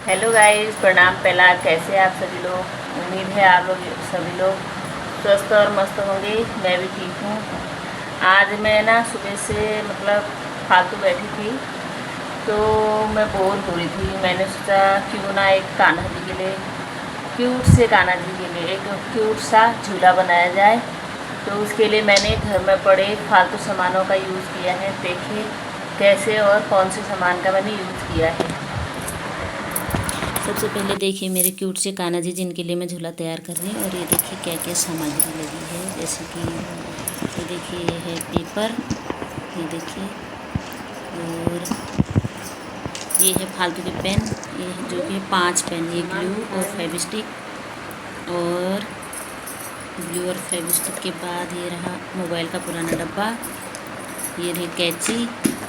Hello guys, प्रणाम। पहला कैसे आप सभी लोग। उम्मीद है आप लोग सभी लोग स्वस्थ और मस्त होंगे। मैं भी ठीक हूँ। आज मैं ना सुबह से फालतू बैठी थी, तो मैं बोर हो रही थी। मैंने सोचा क्यों ना एक कान्हा जी के लिए, क्यूट से कान्हा जी के लिए एक क्यूट सा झूला बनाया जाए। तो उसके लिए मैंने घर में पड़े फालतू सामानों का यूज़ किया है। देखिए कैसे और कौन से सामान का मैंने यूज़ किया है। सबसे पहले देखिए मेरे क्यूट से कान्हा जी जिनके लिए मैं झूला तैयार कर रही हूँ। और ये देखिए क्या क्या सामग्री लगी है, जैसे कि ये देखिए ये है पेपर, ये देखिए, और ये है फालतू के पेन, ये जो कि 5 पेन, ये ग्लू और फेविस्टिक, और ग्लू और फेविस्टिक के बाद ये रहा मोबाइल का पुराना डब्बा, ये रही कैंची,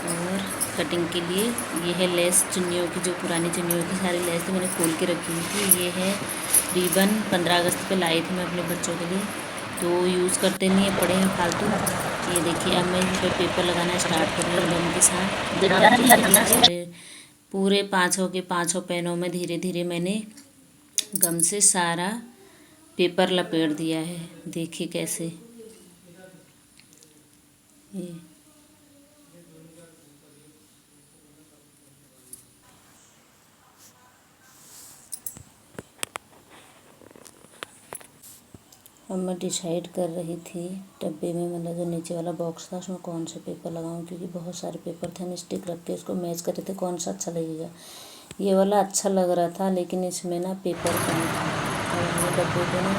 और कटिंग के लिए ये है लेस, चुन्नियों की, जो पुरानी चुन्नियों की सारी लेस थी मैंने खोल के रखी हुई थी। ये है रिबन, 15 अगस्त पे लाई थी मैं अपने बच्चों के लिए, तो यूज़ करते नहीं है, पड़े हैं फालतू। ये देखिए अब मैं इन पर पेपर लगाना स्टार्ट कर रही हूँ गम के साथ। पूरे 500 के 500 पेनों में धीरे धीरे मैंने गम से सारा पेपर लपेट दिया है। देखिए कैसे ये अब मैं डिसाइड कर रही थी डब्बे में, जो नीचे वाला बॉक्स था उसमें कौन से पेपर लगाऊं, क्योंकि बहुत सारे पेपर थे। हम स्टिक रख के उसको मैच कर रहे थे कौन सा अच्छा लगेगा। ये वाला अच्छा लग रहा था, लेकिन इसमें ना पेपर कम था। और हमने डब्बे को ना,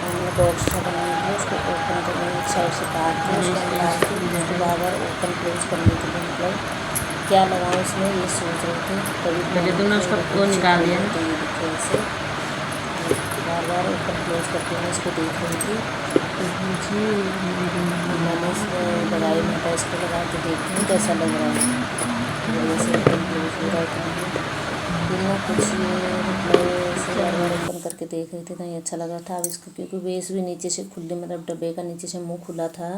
हमने बॉक्स था बनाने के लिए, उसको ओपन करने एक साइड से काट के उसको निकाल के उसको बार बार ओपन क्लोज करने के लिए क्या लगाऊँ इसमें, ये सोच रहे थे। तभी पहले तुमने उसका वो निकाल दिया ना। तो ये देखिए ऐसे बार बार ओपन क्लोज करके मैं इसको देख रही थी। मैंने इसमें लगाई, मैं इसको लगा के देखती हूँ कैसा लग रहा है, बढ़िया से ओपन क्लोज हो रहा है कि नहीं। फिर ना कुछ ये इसे बार बार ओपन करके देख रही थी, नहीं अच्छा लगा था। अब इसको क्योंकि बेस भी नीचे से खुले, डब्बे का नीचे से मुँह खुला था,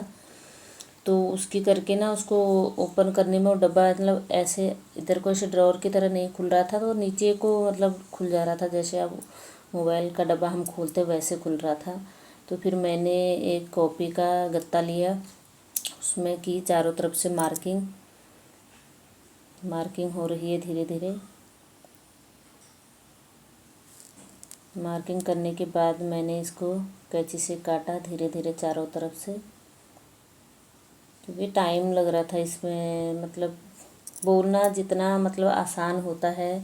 तो उसकी करके ना उसको ओपन करने में वो डब्बा ऐसे इधर को ऐसे ड्रॉअर की तरह नहीं खुल रहा था, तो नीचे को खुल जा रहा था, जैसे अब मोबाइल का डब्बा हम खोलते वैसे खुल रहा था। तो फिर मैंने एक कॉपी का गत्ता लिया, उसमें की चारों तरफ से मार्किंग हो रही है धीरे धीरे। मार्किंग करने के बाद मैंने इसको कैंची से काटा धीरे धीरे चारों तरफ से, क्योंकि टाइम लग रहा था इसमें। बोलना जितना आसान होता है,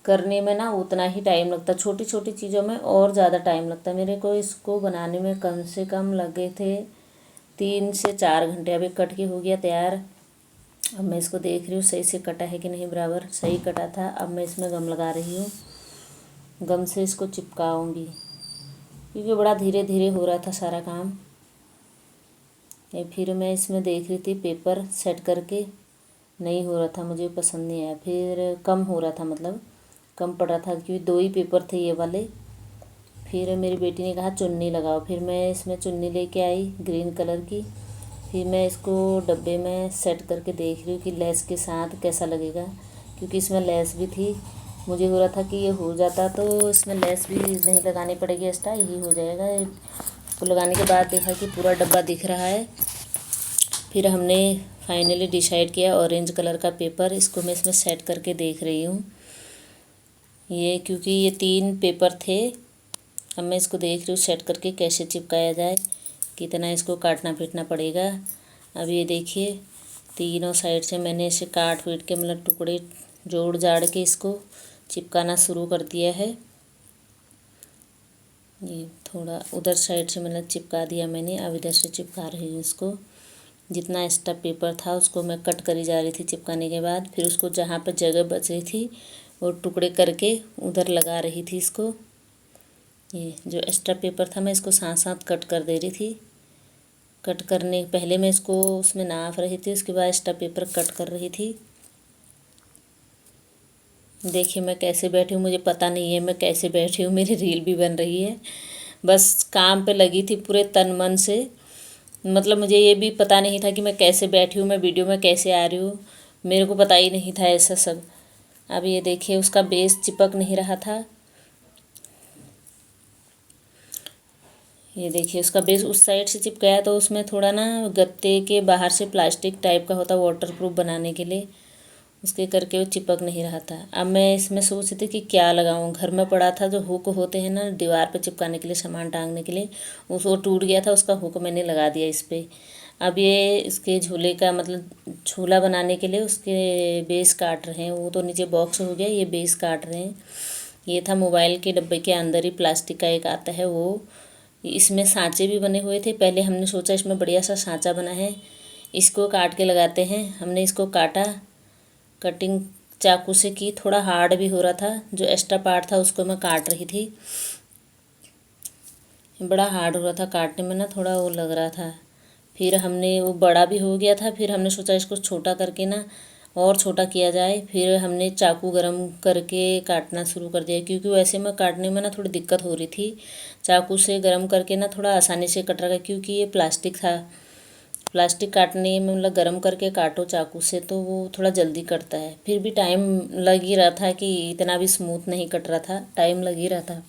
करने में ना उतना ही टाइम लगता। छोटी छोटी चीज़ों में और ज़्यादा टाइम लगता। मेरे को इसको बनाने में कम से कम लगे थे 3 से 4 घंटे। अभी कट के हो गया तैयार। अब मैं इसको देख रही हूँ सही से कटा है कि नहीं, बराबर सही कटा था। अब मैं इसमें गम लगा रही हूँ, गम से इसको चिपकाऊँगी, क्योंकि बड़ा धीरे धीरे हो रहा था सारा काम। फिर मैं इसमें देख रही थी पेपर सेट करके, नहीं हो रहा था, मुझे पसंद नहीं आया। फिर कम हो रहा था, कम पड़ रहा था, क्योंकि 2 ही पेपर थे ये वाले। फिर मेरी बेटी ने कहा चुन्नी लगाओ, फिर मैं इसमें चुन्नी लेके आई ग्रीन कलर की। फिर मैं इसको डब्बे में सेट करके देख रही हूँ कि लेस के साथ कैसा लगेगा, क्योंकि इसमें लेस भी थी। मुझे हो रहा था कि ये हो जाता तो इसमें लेस भी नहीं लगानी पड़ेगी, एक्स्ट्रा यही हो जाएगा। इसको लगाने के बाद देखा कि पूरा डब्बा दिख रहा है। फिर हमने फाइनली डिसाइड किया ऑरेंज कलर का पेपर, इसको मैं इसमें सेट करके देख रही हूँ। ये क्योंकि ये 3 पेपर थे, अब मैं इसको देख रही हूँ सेट करके कैसे चिपकाया जाए, कितना इसको काटना पीटना पड़ेगा। अब ये देखिए तीनों साइड से मैंने इसे काट पीट के टुकड़े जोड़ जाड़ के इसको चिपकाना शुरू कर दिया है। ये थोड़ा उधर साइड से चिपका दिया मैंने, अब इधर से चिपका रही हूँ इसको। जितना एक्स्ट्रा पेपर था उसको मैं कट करी जा रही थी चिपकाने के बाद। फिर उसको जहाँ पर जगह बच रही थी वो टुकड़े करके उधर लगा रही थी इसको। ये जो एक्स्ट्रा पेपर था मैं इसको साथ साथ कट कर दे रही थी। कट करने पहले मैं इसको उसमें नाप रही थी, उसके बाद एक्स्ट्रा पेपर कट कर रही थी। देखिए मैं कैसे बैठी हूँ, मुझे पता नहीं है मैं कैसे बैठी हूँ, मेरी रील भी बन रही है। बस काम पे लगी थी पूरे तन मन से। मुझे ये भी पता नहीं था कि मैं कैसे बैठी हूँ, मैं वीडियो में कैसे आ रही हूँ, मेरे को पता ही नहीं था ऐसा सब। अब ये देखिए उसका बेस चिपक नहीं रहा था। ये देखिए उसका बेस उस साइड से चिपकाया तो उसमें थोड़ा ना गत्ते के बाहर से प्लास्टिक टाइप का होता वाटरप्रूफ बनाने के लिए, उसके करके वो चिपक नहीं रहा था। अब मैं इसमें सोच रही थी कि क्या लगाऊं। घर में पड़ा था जो हुक होते हैं ना दीवार पे चिपकाने के लिए, सामान टांगने के लिए, वो टूट गया था, उसका हुक मैंने लगा दिया इस पर। अब ये इसके झूले का मतलब झूला बनाने के लिए उसके बेस काट रहे हैं। वो तो नीचे बॉक्स हो गया, ये बेस काट रहे हैं। ये था मोबाइल के डब्बे के अंदर ही प्लास्टिक का एक आता है वो, इसमें सांचे भी बने हुए थे। पहले हमने सोचा इसमें बढ़िया सा सांचा बना है, इसको काट के लगाते हैं। हमने इसको काटा, कटिंग चाकू से की, थोड़ा हार्ड भी हो रहा था। जो एक्स्ट्रा पार्ट था उसको मैं काट रही थी, बड़ा हार्ड हो रहा था काटने में ना, थोड़ा वो लग रहा था। फिर हमने वो बड़ा भी हो गया था, फिर हमने सोचा इसको छोटा करके ना और छोटा किया जाए। फिर हमने चाकू गरम करके काटना शुरू कर दिया, क्योंकि वैसे में काटने में ना थोड़ी दिक्कत हो रही थी। चाकू से गरम करके ना थोड़ा आसानी से कट रहा है, क्योंकि ये प्लास्टिक था। प्लास्टिक काटने में मतलब गरम करके काटो चाकू से तो वो थोड़ा जल्दी कटता है। फिर भी टाइम लग ही रहा था कि इतना भी स्मूथ नहीं कट रहा था, टाइम लग ही रहा था।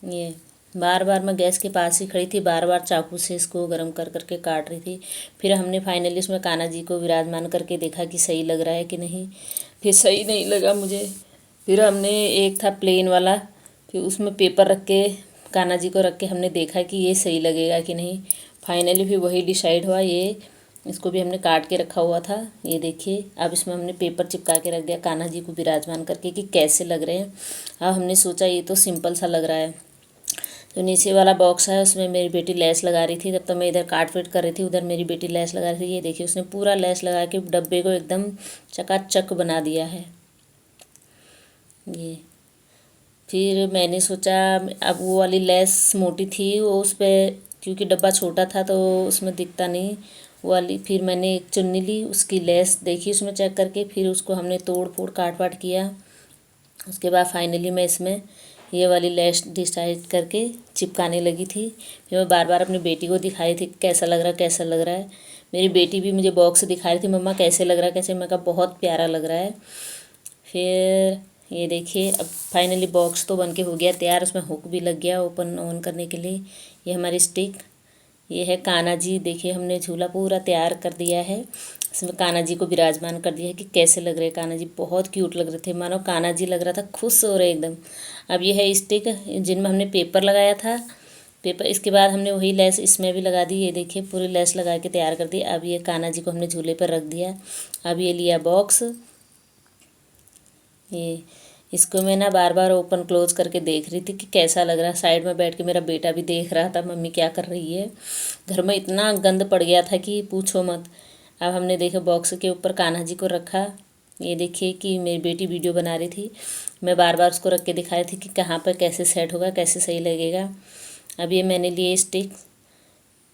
ये बार बार मैं गैस के पास ही खड़ी थी, बार बार चाकू से इसको गरम कर करके काट रही थी। फिर हमने फाइनली उसमें कान्हा जी को विराजमान करके देखा कि सही लग रहा है कि नहीं। फिर सही नहीं लगा मुझे। फिर हमने एक था प्लेन वाला, फिर उसमें पेपर रख के कान्हा जी को रख के हमने देखा कि ये सही लगेगा कि नहीं। फाइनली फिर वही डिसाइड हुआ। ये इसको भी हमने काट के रखा हुआ था, ये देखिए। अब इसमें हमने पेपर चिपका के रख दिया कान्हा जी को विराजमान करके कि कैसे लग रहे हैं। अब हमने सोचा ये तो सिंपल सा लग रहा है। जो नीचे वाला बॉक्स है उसमें मेरी बेटी लेस लगा रही थी, तब तो मैं इधर काट पीट कर रही थी, उधर मेरी बेटी लेस लगा रही थी। ये देखिए उसने पूरा लेस लगा के डब्बे को एकदम चकाचक बना दिया है। ये फिर मैंने सोचा अब वो वाली लेस मोटी थी वो उस पर, क्योंकि डब्बा छोटा था तो उसमें दिखता नहीं वो वाली। फिर मैंने एक चुन्नी ली, उसकी लेस देखी उसमें चेक करके, फिर उसको हमने तोड़ फोड़ काट पाट किया। उसके बाद फाइनली मैं इसमें ये वाली लेस डिसाइड करके चिपकाने लगी थी। फिर मैं बार बार अपनी बेटी को दिखाई थी कैसा लग रहा है, कैसा लग रहा है। मेरी बेटी भी मुझे बॉक्स दिखा रही थी, मम्मा कैसे लग रहा है, कैसे। मैं कहा बहुत प्यारा लग रहा है। फिर ये देखिए अब फाइनली बॉक्स तो बनके हो गया तैयार, उसमें हुक भी लग गया ओपन ऑन करने के लिए। ये हमारी स्टिक, ये है कान्हा जी। देखिए हमने झूला पूरा तैयार कर दिया है, इसमें कान्हा जी को विराजमान कर दिया है कि कैसे लग रहे कान्हा जी। बहुत क्यूट लग रहे थे, मानो कान्हा जी लग रहा था, खुश हो रहे एकदम। अब ये है स्टिक जिनमें हमने पेपर लगाया था, पेपर। इसके बाद हमने वही लेस इसमें भी लगा दी, ये देखिए पूरी लेस लगा के तैयार कर दी। अब ये कान्हा जी को हमने झूले पर रख दिया। अब ये लिया बॉक्स, ये इसको मैं ना बार बार ओपन क्लोज करके देख रही थी कि कैसा लग रहा है। साइड में बैठ के मेरा बेटा भी देख रहा था मम्मी क्या कर रही है। घर में इतना गंद पड़ गया था कि पूछो मत। अब हमने देखा बॉक्स के ऊपर कान्हा जी को रखा। ये देखिए कि मेरी बेटी वीडियो बना रही थी, मैं बार बार उसको रख के दिखा रही थी कि कहाँ पर कैसे सेट होगा, कैसे सही लगेगा। अब ये मैंने लिए स्टिक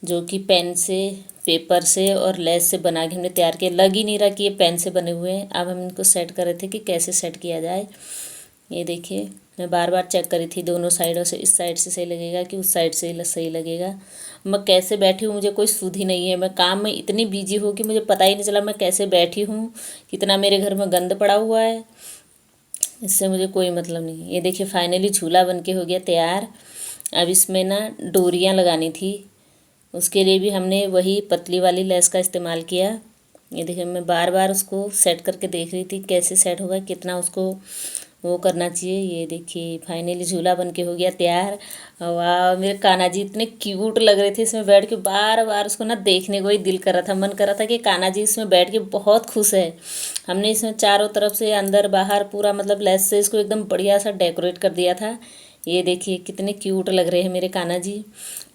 जो कि पेन से, पेपर से और लेस से बना के हमने तैयार किया। लग ही नहीं रहा कि ये पेन से बने हुए हैं। अब हम इनको सेट कर रहे थे कि कैसे सेट किया जाए। ये देखिए मैं बार बार चेक करी थी दोनों साइडों से, इस साइड से सही लगेगा कि उस साइड से सही लगेगा। मैं कैसे बैठी हूँ मुझे कोई सुध ही नहीं है। मैं काम में इतनी बिजी हूँ कि मुझे पता ही नहीं चला मैं कैसे बैठी हूँ, कितना मेरे घर में गंद पड़ा हुआ है, इससे मुझे कोई मतलब नहीं। ये देखिए फाइनली झूला बन के हो गया तैयार। अब इसमें ना डोरियाँ लगानी थी, उसके लिए भी हमने वही पतली वाली लेस का इस्तेमाल किया। ये देखिए मैं बार बार उसको सेट करके देख रही थी कैसे सेट होगा, कितना उसको वो करना चाहिए। ये देखिए फाइनली झूला बन के हो गया तैयार। वाह मेरे कान्हा जी इतने क्यूट लग रहे थे इसमें बैठ के, बार बार उसको ना देखने को ही दिल कर रहा था, मन कर रहा था कि कान्हा जी इसमें बैठ के बहुत खुश है। हमने इसमें चारों तरफ से अंदर बाहर पूरा मतलब लेस से इसको एकदम बढ़िया सा डेकोरेट कर दिया था। ये देखिए कितने क्यूट लग रहे हैं मेरे कान्हा जी,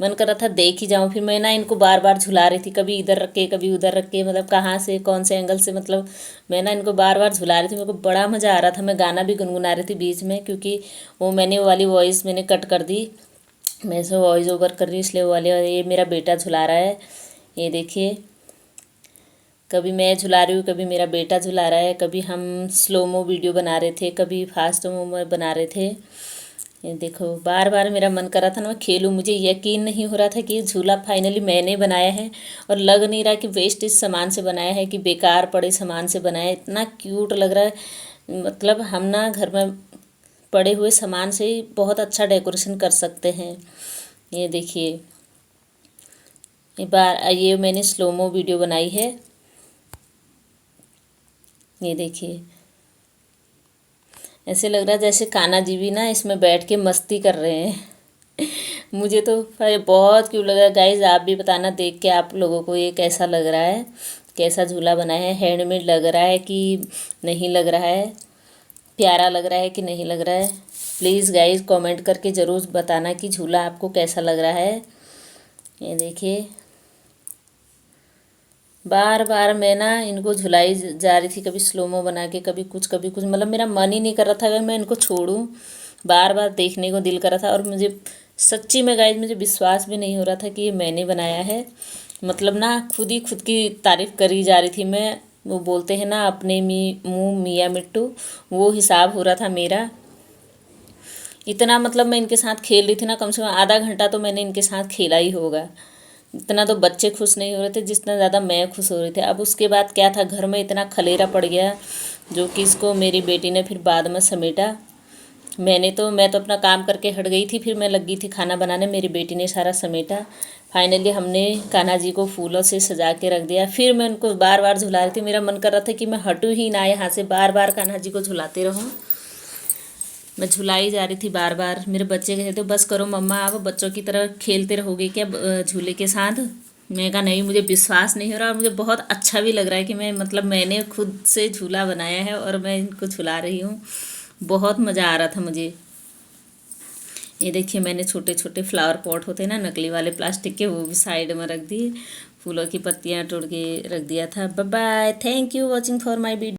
मन कर रहा था देख ही जाऊँ। फिर मैं ना इनको बार बार झुला रही थी, कभी इधर रख के कभी उधर रख के, मतलब कहाँ से कौन से एंगल से, मतलब मैं ना इनको बार बार झुला रही थी। मेरे को बड़ा मज़ा आ रहा था। मैं गाना भी गुनगुना रही थी बीच में, क्योंकि वो मैंने वो वाली वॉइस मैंने कट कर दी, मैं इसे वॉइस ओवर कर रही हूँ इसलिए वो वाली। ये मेरा बेटा झुला रहा है, ये देखिए कभी मैं झुला रही हूँ, कभी मेरा बेटा झुला रहा है, कभी हम स्लोमो वीडियो बना रहे थे, कभी फास्ट मोमो बना रहे थे। ये देखो बार बार मेरा मन कर रहा था ना मैं खेलूँ। मुझे यकीन नहीं हो रहा था कि ये झूला फाइनली मैंने बनाया है, और लग नहीं रहा कि वेस्ट इस सामान से बनाया है, कि बेकार पड़े सामान से बनाया है। इतना क्यूट लग रहा है, मतलब हम ना घर में पड़े हुए सामान से ही बहुत अच्छा डेकोरेशन कर सकते हैं। ये देखिए, ये मैंने स्लोमो वीडियो बनाई है। ये देखिए, ऐसे लग रहा है जैसे कान्हा जी भी ना इसमें बैठ के मस्ती कर रहे हैं। मुझे तो अरे बहुत क्यूट लग रहा है गाइज। आप भी बताना देख के आप लोगों को ये कैसा लग रहा है, कैसा झूला बना है, हैंडमेड लग रहा है कि नहीं लग रहा है, प्यारा लग रहा है कि नहीं लग रहा है। प्लीज़ गाइज कमेंट करके ज़रूर बताना कि झूला आपको कैसा लग रहा है। ये देखिए, बार बार मैं ना इनको झुलाई जा रही थी, कभी स्लोमो बना के, कभी कुछ मतलब मेरा मन ही नहीं कर रहा था कि मैं इनको छोड़ूं। बार बार देखने को दिल कर रहा था और मुझे सच्ची में गाइज मुझे विश्वास भी नहीं हो रहा था कि ये मैंने बनाया है। मतलब ना खुद ही खुद की तारीफ़ करी जा रही थी मैं। वो बोलते हैं ना अपने मुँह मियाँ मिट्टू, वो हिसाब हो रहा था मेरा। इतना मतलब मैं इनके साथ खेल रही थी ना, कम से कम आधा घंटा तो मैंने इनके साथ खेला ही होगा। इतना तो बच्चे खुश नहीं हो रहे थे जितना ज़्यादा मैं खुश हो रही थी। अब उसके बाद क्या था, घर में इतना खलेरा पड़ गया जो कि इसको मेरी बेटी ने फिर बाद में समेटा। मैं तो अपना काम करके हट गई थी, फिर मैं लगी थी खाना बनाने, मेरी बेटी ने सारा समेटा। फाइनली हमने कान्हा जी को फूलों से सजा के रख दिया। फिर मैं उनको बार बार झुला रही थी, मेरा मन कर रहा था कि मैं हटूँ ही ना यहाँ से, बार बार कान्हा जी को झुलाते रहूँ। मैं झुलाई जा रही थी बार बार। मेरे बच्चे कहते तो बस करो मम्मा, आप बच्चों की तरह खेलते रहोगे क्या झूले के साथ। मैं कहा नहीं, मुझे विश्वास नहीं हो रहा और मुझे बहुत अच्छा भी लग रहा है कि मैंने खुद से झूला बनाया है और मैं इनको झुला रही हूँ। बहुत मज़ा आ रहा था मुझे। ये देखिए, मैंने छोटे छोटे फ्लावर पॉट होते हैं ना नकली वाले प्लास्टिक के, वो भी साइड में रख दिए, फूलों की पत्तियाँ तोड़ के रख दिया था। Bye bye, thank you watching for my video.